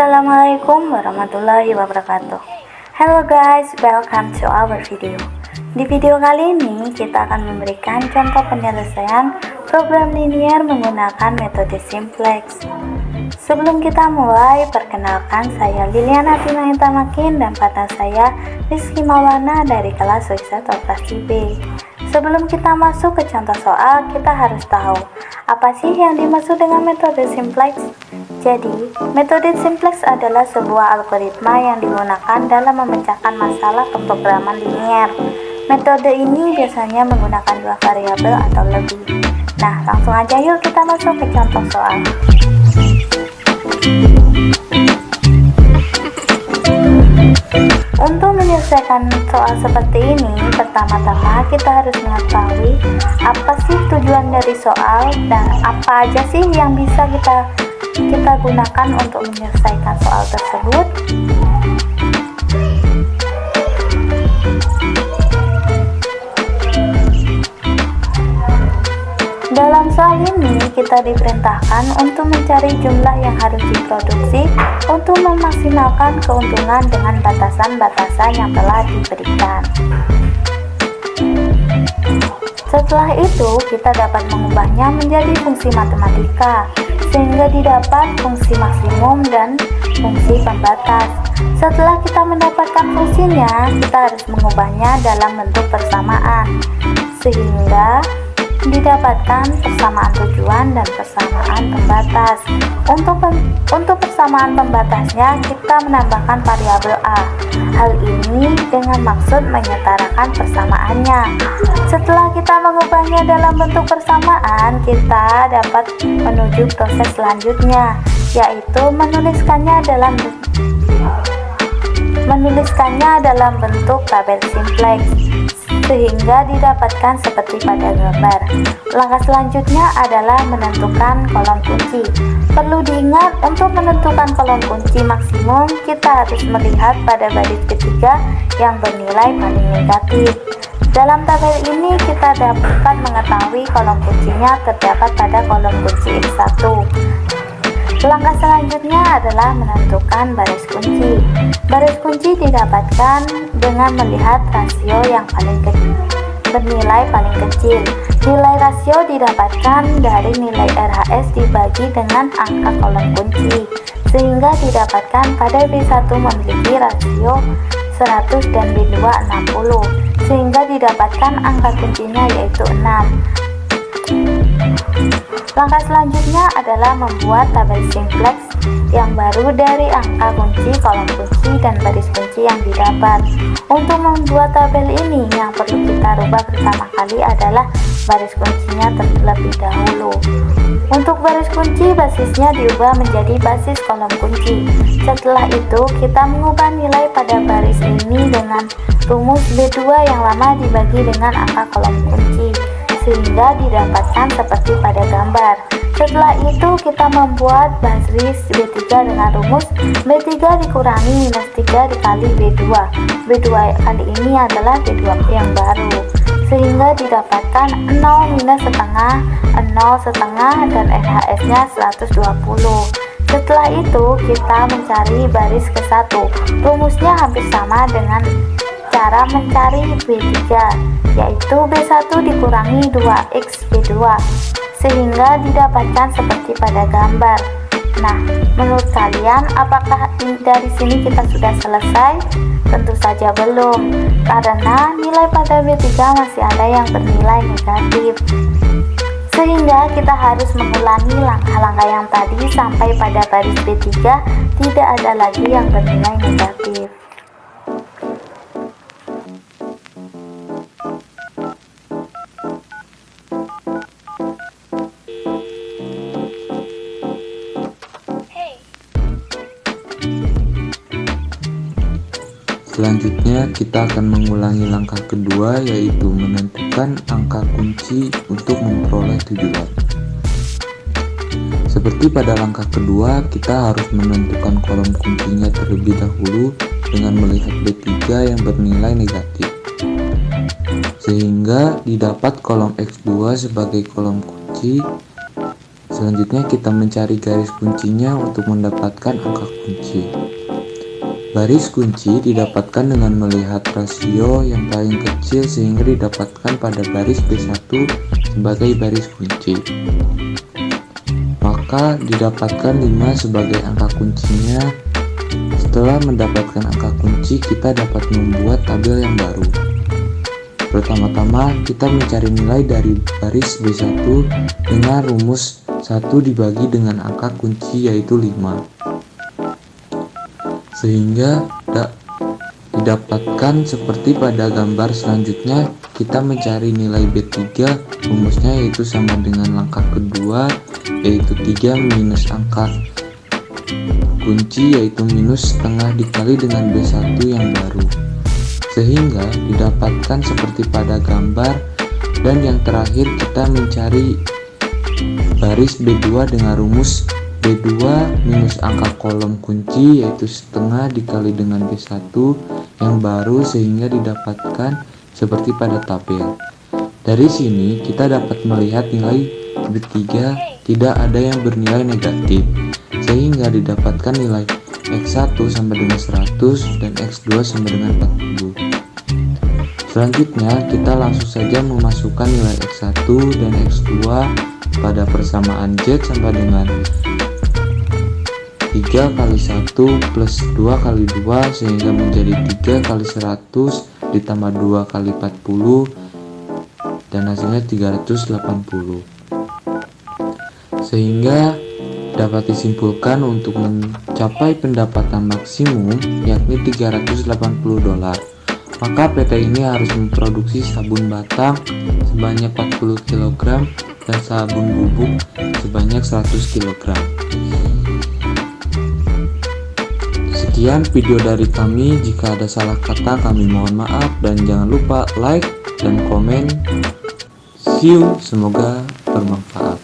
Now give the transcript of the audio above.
Assalamualaikum warahmatullahi wabarakatuh. Hello guys, welcome to our video. Di video kali ini kita akan memberikan contoh penyelesaian program linier menggunakan metode simplex. Sebelum kita mulai, perkenalkan saya Liliana Tamakin dan partner saya Rizky Maulana dari kelas Riset Operasi B. Sebelum kita masuk ke contoh soal, kita harus tahu apa sih yang dimaksud dengan metode simplex. Jadi, metode simplex adalah sebuah algoritma yang digunakan dalam memecahkan masalah pemrograman linier. Metode ini biasanya menggunakan dua variabel atau lebih. Nah, langsung aja yuk kita masuk ke contoh soal. Untuk menyelesaikan soal seperti ini, pertama-tama kita harus mengetahui apa sih tujuan dari soal dan apa aja sih yang bisa kita gunakan untuk menyelesaikan soal tersebut. Dalam soal ini kita diperintahkan untuk mencari jumlah yang harus diproduksi untuk memaksimalkan keuntungan dengan batasan-batasan yang telah diberikan. Setelah itu kita dapat mengubahnya menjadi fungsi matematika sehingga didapat fungsi maksimum dan fungsi pembatas. Setelah kita mendapatkan fungsinya, kita harus mengubahnya dalam bentuk persamaan sehingga didapatkan persamaan tujuan dan persamaan pembatas. Untuk persamaan pembatasnya kita menambahkan variabel A. Hal ini dengan maksud menyetarakan persamaannya. Setelah kita mengubahnya dalam bentuk persamaan, kita dapat menuju proses selanjutnya, yaitu menuliskannya dalam bentuk tabel simplex sehingga didapatkan seperti pada gambar. Langkah selanjutnya adalah menentukan kolom kunci. Perlu diingat, untuk menentukan kolom kunci maksimum kita harus melihat pada baris ketiga yang bernilai paling negatif. Dalam tabel ini kita dapat mengetahui kolom kuncinya terdapat pada kolom kunci X1. Langkah selanjutnya adalah menentukan baris kunci. Baris kunci didapatkan dengan melihat rasio yang bernilai paling kecil. Nilai rasio didapatkan dari nilai RHS dibagi dengan angka kolom kunci, sehingga didapatkan pada B1 memiliki rasio 100 dan B2 60, sehingga didapatkan angka kuncinya yaitu 6. Langkah selanjutnya adalah membuat tabel simplex yang baru dari angka kunci, kolom kunci, dan baris kunci yang didapat. Untuk membuat tabel ini yang perlu kita rubah pertama kali adalah baris kuncinya terlebih dahulu. Untuk baris kunci, basisnya diubah menjadi basis kolom kunci. Setelah itu kita mengubah nilai pada baris ini dengan rumus B2 yang lama dibagi dengan angka kolom kunci, sehingga didapatkan seperti pada gambar. Setelah itu kita membuat baris B3 dengan rumus B3 dikurangi minus 3 dikali B2. B2 kali ini adalah B2 yang baru, sehingga didapatkan 0 minus setengah, 0 setengah, dan RHS nya 120. Setelah itu kita mencari baris ke-1. Rumusnya hampir sama dengan cara mencari B3, yaitu B1 dikurangi 2X B2, sehingga didapatkan seperti pada gambar. Nah, menurut kalian apakah dari sini kita sudah selesai? Tentu saja belum, karena nilai pada B3 masih ada yang bernilai negatif, sehingga kita harus mengulangi langkah-langkah yang tadi sampai pada baris B3 tidak ada lagi yang bernilai negatif. Selanjutnya kita akan mengulangi langkah kedua, yaitu menentukan angka kunci untuk memperoleh tujuan. Seperti pada langkah kedua, kita harus menentukan kolom kuncinya terlebih dahulu dengan melihat B3 yang bernilai negatif, sehingga didapat kolom X2 sebagai kolom kunci, Selanjutnya kita mencari garis kuncinya untuk mendapatkan angka kunci. Baris kunci didapatkan dengan melihat rasio yang paling kecil sehingga didapatkan pada baris B1 sebagai baris kunci. Maka didapatkan 5 sebagai angka kuncinya. Setelah mendapatkan angka kunci, kita dapat membuat tabel yang baru. Pertama-tama kita mencari nilai dari baris B1 dengan rumus 1 dibagi dengan angka kunci yaitu 5. Sehingga didapatkan seperti pada gambar selanjutnya, kita mencari nilai B3, rumusnya yaitu sama dengan langkah kedua, yaitu 3 minus angka kunci yaitu minus setengah dikali dengan B1 yang baru. Sehingga didapatkan seperti pada gambar. Dan yang terakhir kita mencari baris B2 dengan rumus B2 minus angka kolom kunci yaitu setengah dikali dengan B1 yang baru sehingga didapatkan seperti pada tabel. Dari sini kita dapat melihat nilai B3 tidak ada yang bernilai negatif sehingga didapatkan nilai X1 sama dengan 100 dan X2 sama dengan 40. Selanjutnya kita langsung saja memasukkan nilai X1 dan X2 pada persamaan Z sama dengan 3 kali 1 plus 2 kali 2 sehingga menjadi 3 kali 100 ditambah 2 kali 40 dan hasilnya 380. Sehingga dapat disimpulkan untuk mencapai pendapatan maksimum yakni $380, maka PT ini harus memproduksi sabun batang sebanyak 40 kg dan sabun bubuk sebanyak 100 kg. Sekian video dari kami, jika ada salah kata kami mohon maaf dan jangan lupa like dan komen. See you, semoga bermanfaat.